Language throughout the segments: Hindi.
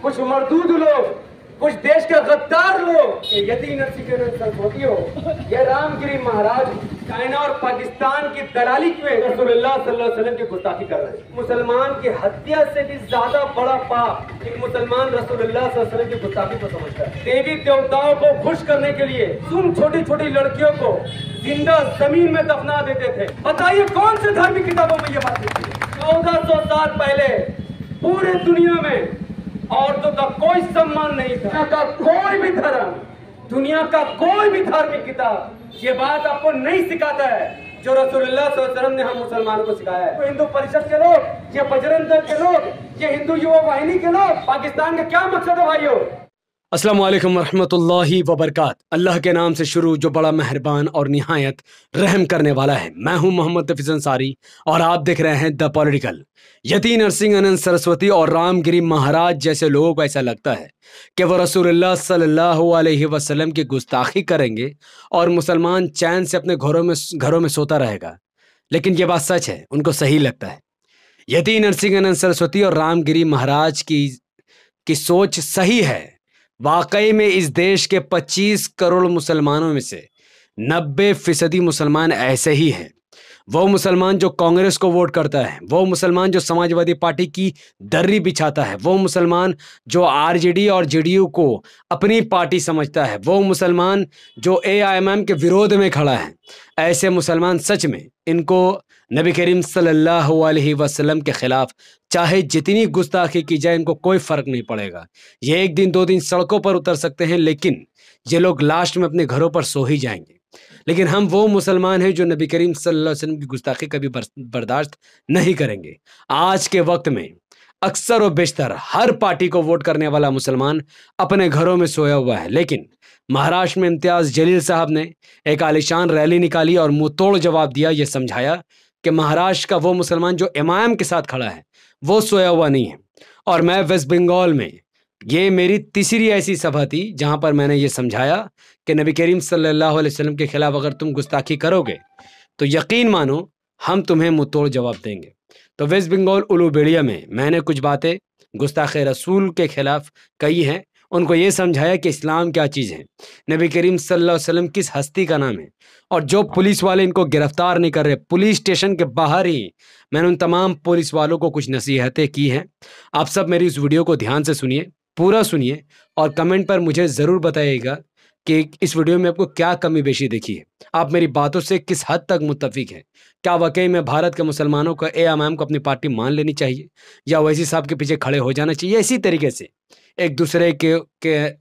कुछ मरदूद लोग, कुछ देश के गद्दार लोग, यतीम सरस्वती हो या रामगिरी महाराज, चाइना और पाकिस्तान की दलाली में रसूलुल्लाह सल्लल्लाहु अलैहि वसल्लम की गुस्ताखी कर रहे हैं। मुसलमान की हत्या से भी ज्यादा बड़ा पाप एक मुसलमान रसूलुल्लाह सल्लल्लाहु अलैहि वसल्लम की गुस्ताखी को समझता है। देवी देवताओं को खुश करने के लिए तुम छोटी छोटी लड़कियों को जिंदा जमीन में दफना देते थे। बताइए कौन से धार्मिक किताबों में ये बात लिखी है? 1400 साल पहले पूरे दुनिया में औरतों का कोई सम्मान नहीं था। का कोई भी धर्म, दुनिया का कोई भी धार्मिक किताब ये बात आपको नहीं सिखाता है जो रसूलुल्लाह सल्लल्लाहु अलैहि वसल्लम ने हम मुसलमानों को सिखाया है। हिंदू परिषद के लोग, ये बजरंग दल के लोग, ये हिंदू युवा वाहिनी के लोग, पाकिस्तान का क्या मकसद है भाइयों? अस्सलाम वालेकुम रहमतुल्लाहि व बरकात। अल्लाह के नाम से शुरू जो बड़ा मेहरबान और निहायत रहम करने वाला है। मैं हूं मोहम्मद तफीज़ अंसारी और आप देख रहे हैं द पॉलिटिकल। यती नरसिंह अनंत सरस्वती और रामगिरी महाराज जैसे लोगों को ऐसा लगता है कि वह रसूलुल्लाह सल्लल्लाहु अलैहि वसल्लम की गुस्ताखी करेंगे और मुसलमान चैन से अपने घरों में सोता रहेगा, लेकिन ये बात सच है, उनको सही लगता है। यती नरसिंह अनंत सरस्वती और रामगिरी महाराज की सोच सही है। वाकई में इस देश के 25 करोड़ मुसलमानों में से 90% मुसलमान ऐसे ही हैं। वो मुसलमान जो कांग्रेस को वोट करता है, वो मुसलमान जो समाजवादी पार्टी की दर्री बिछाता है, वो मुसलमान जो आरजेडी और जेडीयू को अपनी पार्टी समझता है, वो मुसलमान जो एआईएमआईएम के विरोध में खड़ा है। ऐसे मुसलमान सच में इनको नबी करीम सल्लल्लाहु अलैहि वसल्लम के खिलाफ चाहे जितनी गुस्ताखी की जाए इनको कोई फर्क नहीं पड़ेगा। ये 1 दिन 2 दिन सड़कों पर उतर सकते हैं, लेकिन ये लोग लास्ट में अपने घरों पर सो ही जाएंगे। लेकिन हम वो मुसलमान हैं जो नबी करीम सल्लल्लाहु अलैहि वसल्लम की गुस्ताखी कभी बर्दाश्त नहीं करेंगे। आज के वक्त में अक्सर और बेशतर हर पार्टी को वोट करने वाला मुसलमान अपने घरों में सोया हुआ है। लेकिन महाराष्ट्र में इम्तियाज जलील साहब ने एक आलिशान रैली निकाली और मुंह तोड़ जवाब दिया। ये समझाया कि महाराष्ट्र का वो मुसलमान जो इमाम के साथ खड़ा है वो सोया हुआ नहीं है। और मैं वेस्ट बंगाल में, ये मेरी तीसरी ऐसी सभा थी जहां पर मैंने ये समझाया कि नबी करीम सल्लल्लाहु अलैहि वसल्लम के खिलाफ अगर तुम गुस्ताखी करोगे तो यकीन मानो हम तुम्हें मुंह तोड़ जवाब देंगे। तो वेस्ट बंगाल उलूबेड़िया में मैंने कुछ बातें गुस्ताखे रसूल के खिलाफ कही हैं। उनको ये समझाया कि इस्लाम क्या चीज़ है, नबी करीम सल्लल्लाहु अलैहि वसल्लम किस हस्ती का नाम है, और जो पुलिस वाले इनको गिरफ्तार नहीं कर रहे, पुलिस स्टेशन के बाहर ही मैंने उन तमाम पुलिस वालों को कुछ नसीहतें की हैं। आप सब मेरी इस वीडियो को ध्यान से सुनिए, पूरा सुनिए और कमेंट पर मुझे ज़रूर बताइएगा कि इस वीडियो में आपको क्या कमी बेशी देखी है, आप मेरी बातों से किस हद तक मुत्तफिक हैं। क्या वाकई में भारत के मुसलमानों को एआईएमआईएम को अपनी पार्टी मान लेनी चाहिए या वैसी साहब के पीछे खड़े हो जाना चाहिए? इसी तरीके से एक दूसरे के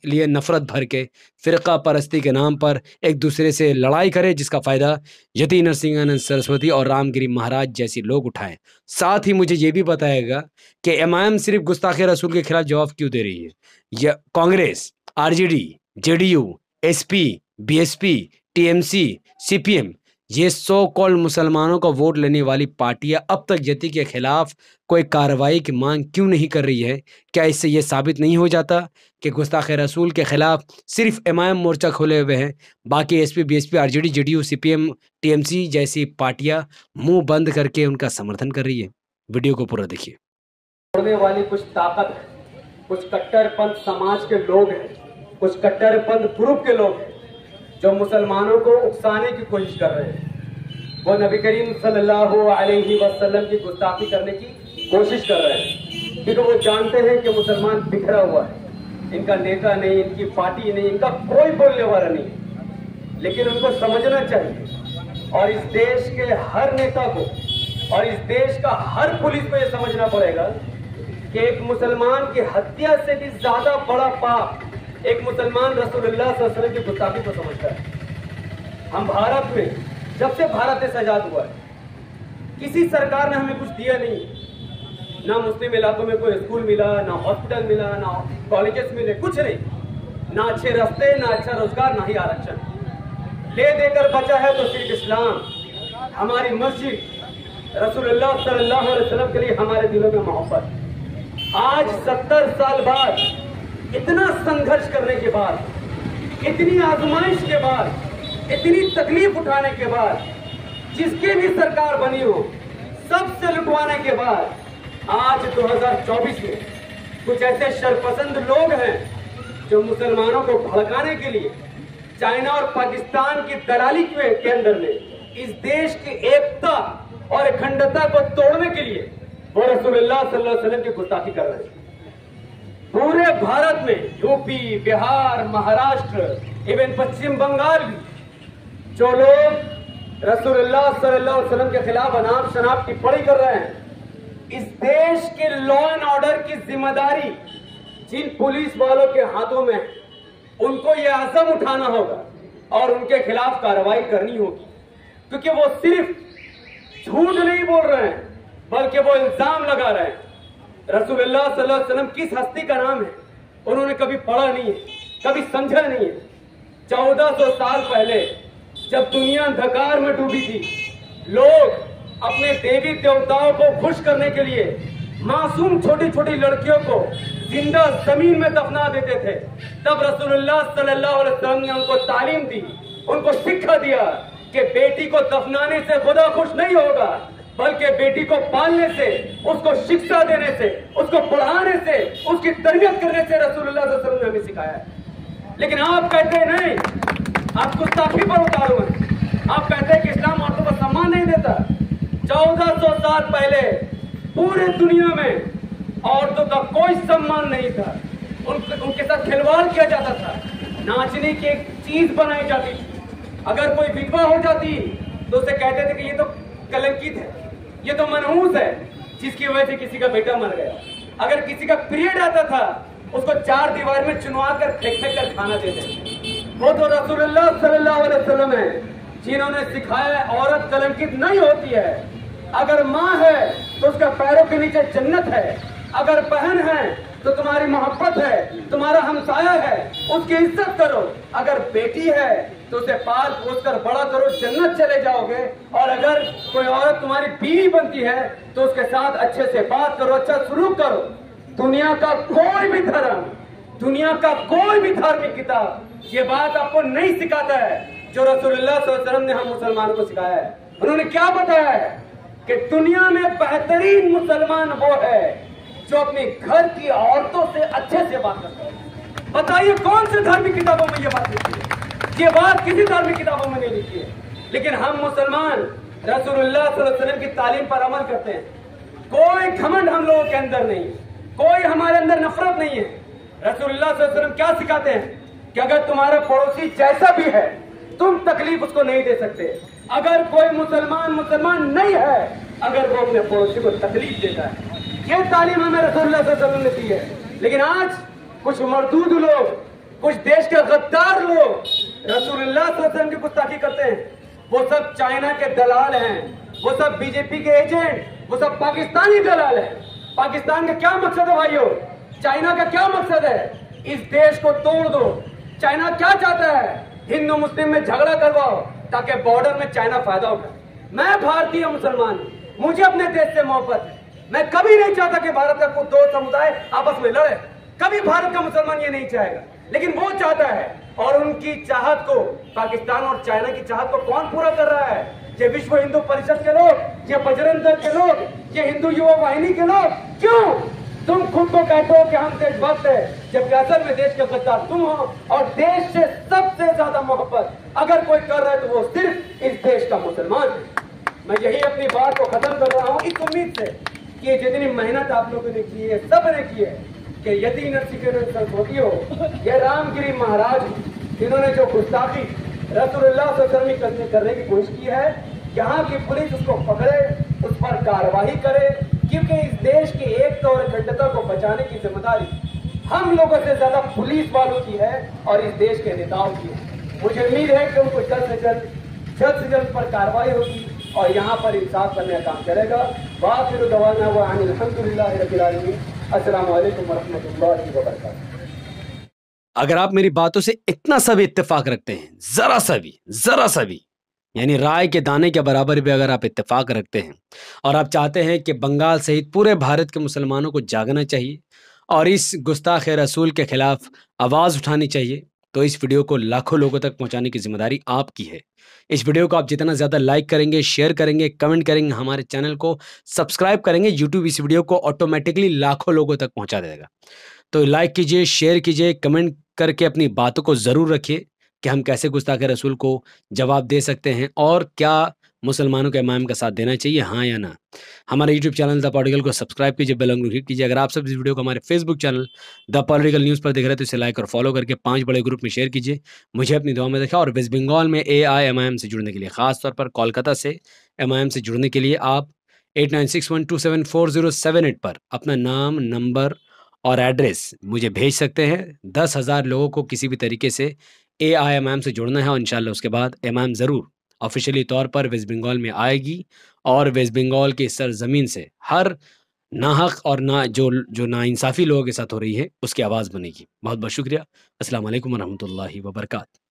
लिए नफरत भर के फ़िरका परस्ती के नाम पर एक दूसरे से लड़ाई करे, जिसका फ़ायदा यती नरसिंह अनंत सरस्वती और रामगिरी महाराज जैसी लोग उठाएं। साथ ही मुझे ये भी बताएगा कि एमआईएम सिर्फ गुस्ताखे रसूल के खिलाफ जवाब क्यों दे रही है। यह Congress, RJD, JDU, SP, BSP, TMC, CPM, ये सो कॉल्ड मुसलमानों का वोट लेने वाली पार्टियां अब तक यती के खिलाफ कोई कार्रवाई की मांग क्यों नहीं कर रही है? क्या इससे ये साबित नहीं हो जाता कि गुस्ताखे रसूल के खिलाफ सिर्फ एमआईएम मोर्चा खोले हुए हैं, बाकी SP, BSP, RJD, JDU, CPM, TMC जैसी पार्टियां मुंह बंद करके उनका समर्थन कर रही है? वीडियो को पूरा देखिए। तोड़ने वाली कुछ ताकत है, कुछ कट्टरपंथ समाज के लोग हैं, कुछ कट्टरपंथ ग्रुप के लोग हैं जो मुसलमानों को उकसाने की कोशिश कर रहे हैं। वो नबी करीम सल्लल्लाहु अलैहि वसल्लम की गुस्ताखी करने की कोशिश कर रहे हैं, क्योंकि वो जानते हैं कि मुसलमान बिखरा हुआ है, इनका नेता नहीं, इनकी पार्टी नहीं, इनका कोई बोलने वाला नहीं। लेकिन उनको समझना चाहिए और इस देश के हर नेता को और इस देश का हर पुलिस को यह समझना पड़ेगा कि एक मुसलमान की हत्या से भी ज्यादा बड़ा पाप एक मुसलमान रसूलुल्लाह सल्लल्लाहु अलैहि वसल्लम की गुस्ताखी को समझता है। हम भारत में, जब से भारत देश आजाद हुआ है, किसी सरकार ने हमें कुछ दिया नहीं। ना मुस्लिम इलाकों में कोई स्कूल मिला, ना हॉस्पिटल मिला, ना कॉलेजेस मिले, कुछ नहीं। ना अच्छे रास्ते, ना अच्छा रोजगार, ना ही आरक्षण। ले देकर बचा है तो सिर्फ इस्लाम, हमारी मस्जिद, रसूलुल्लाह सल्लल्लाहु अलैहि वसल्लम के लिए हमारे दिलों में मोहब्बत। आज 70 साल बाद, इतना संघर्ष करने के बाद, इतनी आजमाइश के बाद, इतनी तकलीफ उठाने के बाद, जिसकी भी सरकार बनी हो, सबसे लुटवाने के बाद, आज 2024 में कुछ ऐसे शरपसंद लोग हैं जो मुसलमानों को भड़काने के लिए चाइना और पाकिस्तान की दलाली के अंदर में इस देश की एकता और अखंडता को तोड़ने के लिए वो रसूलुल्लाह सल्लल्लाहु अलैहि वसल्लम की गुस्ताखी कर रहे हैं। पूरे भारत में यूपी, बिहार, महाराष्ट्र, इवन पश्चिम बंगाल भी जो लोग रसूलुल्लाह सल्लल्लाहु अलैहि वसल्लम के खिलाफ अनाप शनाप टिप्पणी कर रहे हैं, इस देश के लॉ एंड ऑर्डर की जिम्मेदारी जिन पुलिस वालों के हाथों में है, उनको यह अज़म उठाना होगा और उनके खिलाफ कार्रवाई करनी होगी, क्योंकि वो सिर्फ झूठ नहीं बोल रहे हैं बल्कि वो इल्जाम लगा रहे हैं। रसूलुल्लाह सल्लल्लाहु अलैहि वसल्लम किस हस्ती का नाम है उन्होंने कभी पढ़ा नहीं है, कभी समझा नहीं है। 1400 साल पहले जब दुनिया अंधकार में डूबी थी, लोग अपने देवी देवताओं को खुश करने के लिए मासूम छोटी छोटी लड़कियों को जिंदा जमीन में दफना देते थे। तब रसूलुल्लाह सल्लल्लाहु अलैहि वसल्लम ने उनको तालीम दी, उनको शिक्षा दिया कि बेटी को दफनाने से खुदा खुश नहीं होगा, बल्कि बेटी को पालने से, उसको शिक्षा देने से, उसको पढ़ाने से, उसकी तरबियत करने से रसूलुल्लाह सल्लल्लाहु अलैहि वसल्लम ने हमें सिखाया है। लेकिन आप कहते हैं नहीं, आप गुस्ताखी पर उतारू हैं। आप कहते हैं कि इस्लाम औरतों को सम्मान नहीं देता। 1400 साल पहले पूरे दुनिया में औरतों का कोई सम्मान नहीं था, उनके साथ खिलवाड़ किया जाता था, नाचने की एक चीज बनाई जाती थी। अगर कोई विधवा हो जाती तो उसे कहते थे कि ये तो कलंकित है, ये तो मनहूस है, जिसकी वजह से किसी का बेटा मर गया। अगर किसी का पीरियड आता था, उसको 4 दीवार में चुनवा कर फेंक फेंक कर खाना देते थे। वो तो रसूलुल्लाह सल्लल्लाहु अलैहि वसल्लम है जिन्होंने सिखाया है औरत कलंकित नहीं होती है। अगर माँ है तो उसका पैरों के नीचे जन्नत है, अगर बहन है तो तुम्हारी मोहब्बत है, तुम्हारा हमसाया है, उसकी इज्जत करो। अगर बेटी है तो उसे पाल पोस कर बड़ा करो, जन्नत चले जाओगे। और अगर कोई औरत तुम्हारी बीवी बनती है तो उसके साथ अच्छे से बात करो, अच्छा सलूक करो। दुनिया का कोई भी धर्म, दुनिया का कोई भी धार्मिक किताब ये बात आपको नहीं सिखाता है जो रसूलुल्लाह सल्लल्लाहु अलैहि वसल्लम ने हम मुसलमानों को सिखाया है। उन्होंने क्या बताया है कि दुनिया में बेहतरीन मुसलमान वो है जो अपने घर की औरतों से अच्छे से बात करता है। बताइए कौन से धार्मिक किताबों में ये बात लिखी है? ये बात किसी धार्मिक किताबों में नहीं लिखी है। लेकिन हम मुसलमान रसूलुल्लाह सल्लल्लाहु अलैहि वसल्लम की तालीम पर अमल करते हैं। कोई घमंड हम लोगों के अंदर नहीं, कोई हमारे अंदर नफरत नहीं है। रसूलुल्लाह सल्लल्लाहु अलैहि वसल्लम क्या सिखाते हैं कि अगर तुम्हारा पड़ोसी जैसा भी है, तुम तकलीफ उसको नहीं दे सकते। अगर कोई मुसलमान नहीं है अगर वो अपने पड़ोसी को तकलीफ देता है, ये तालीम हमें रसूलुल्लाह सल्लल्लाहु अलैहि वसल्लम ने दी है। लेकिन आज कुछ मरदूद लोग, कुछ देश के गद्दार लोग रसूलुल्लाह सल्लल्लाहु अलैहि वसल्लम की गुस्ताखी करते हैं। वो सब चाइना के दलाल हैं, वो सब बीजेपी के एजेंट, वो सब पाकिस्तानी दलाल हैं। पाकिस्तान का क्या मकसद है भाइयों? चाइना का क्या मकसद है? इस देश को तोड़ दो। चाइना क्या चाहता है? हिंदू मुस्लिम में झगड़ा करवाओ ताकि बॉर्डर में चाइना फायदा उठाए। मैं भारतीय मुसलमान, मुझे अपने देश से मोहब्बत है। मैं कभी नहीं चाहता कि भारत का कोई दो समुदाय आपस में लड़े, कभी भारत का मुसलमान ये नहीं चाहेगा। लेकिन वो चाहता है, और उनकी चाहत को पाकिस्तान और चाइना की चाहत को कौन पूरा कर रहा है? ये विश्व हिंदू परिषद के लोग, ये बजरंग दल के लोग, ये हिंदू युवा वाहिनी के लोग। क्यों? तुम खुद को कहते हो कि हम देशभक्त है, जबकि असल में देश के गद्दार तुम हो। और देश से सबसे ज्यादा मोहब्बत अगर कोई कर रहा है तो वो सिर्फ इस देश का मुसलमान है। मैं यही अपनी बात को खत्म कर रहा हूँ इस उम्मीद से कि ये जितनी मेहनत आप लोगों ने की है, सब ने की है, कि यदि नरसिंह हो, ये रामगिरी महाराज जिन्होंने जो गुस्ताखी रसूलुल्लाह सल्लल्लाहु अलैहि वसल्लम करने की कोशिश की है, यहाँ की पुलिस उसको पकड़े, उस पर कार्रवाई करे, क्योंकि इस देश की एकता और अखंडता को बचाने की जिम्मेदारी हम लोगों से ज्यादा पुलिस वालों की है और इस देश के नेताओं की है। मुझे उम्मीद है कि उनको जल्द से जल्द पर कार्रवाई होगी और यहाँ पर इंसाफ करने का काम करेगा। वाखिर दवाना व अनिल हम्दुलिल्लाहि रब्बिल आलमीन। अस्सलाम वालेकुम व रहमतुल्लाहि व बरकातहू। अगर आप मेरी बातों से इतना सा भी इत्तेफाक रखते हैं, जरा सा भी, यानी राय के दाने के बराबर भी अगर आप इत्तेफाक रखते हैं और आप चाहते हैं कि बंगाल सहित पूरे भारत के मुसलमानों को जागना चाहिए और इस गुस्ताख रसूल के खिलाफ आवाज़ उठानी चाहिए, तो इस वीडियो को लाखों लोगों तक पहुंचाने की जिम्मेदारी आपकी है। इस वीडियो को आप जितना ज़्यादा लाइक करेंगे, शेयर करेंगे, कमेंट करेंगे, हमारे चैनल को सब्सक्राइब करेंगे, यूट्यूब इस वीडियो को ऑटोमेटिकली लाखों लोगों तक पहुंचा देगा। तो लाइक कीजिए, शेयर कीजिए, कमेंट करके अपनी बातों को ज़रूर रखिए कि हम कैसे गुस्ताखे रसूल को जवाब दे सकते हैं और क्या मुसलमानों के इमाम का साथ देना चाहिए, हाँ या ना। हमारे यूट्यूब चैनल द पॉलिटिकल को सब्सक्राइब कीजिए, बेल आइकन हिट कीजिए। अगर आप सब इस वीडियो को हमारे Facebook channel the political news पर देख रहे हैं तो इसे लाइक और फॉलो करके 5 बड़े ग्रुप में शेयर कीजिए। मुझे अपनी दुआ में रखें और वेस्ट बंगाल में AIMIM से जुड़ने के लिए, ख़ासतौर पर कोलकाता से MIM से जुड़ने के लिए आप 8961274078 पर अपना नाम, नंबर और एड्रेस मुझे भेज सकते हैं। 10,000 लोगों को किसी भी तरीके से AIMIM से जुड़ना है और इंशाल्लाह उसके बाद MIM ज़रूर ऑफिशियली तौर पर वेस्ट बंगाल में आएगी और वेस्ट बंगाल की सरजमीन से हर नाहक और ना जो नाइंसाफ़ी लोगों के साथ हो रही है उसकी आवाज़ बनेगी। बहुत बहुत शुक्रिया। अस्सलाम वालेकुम वरहमतुल्लाहि वबरकात।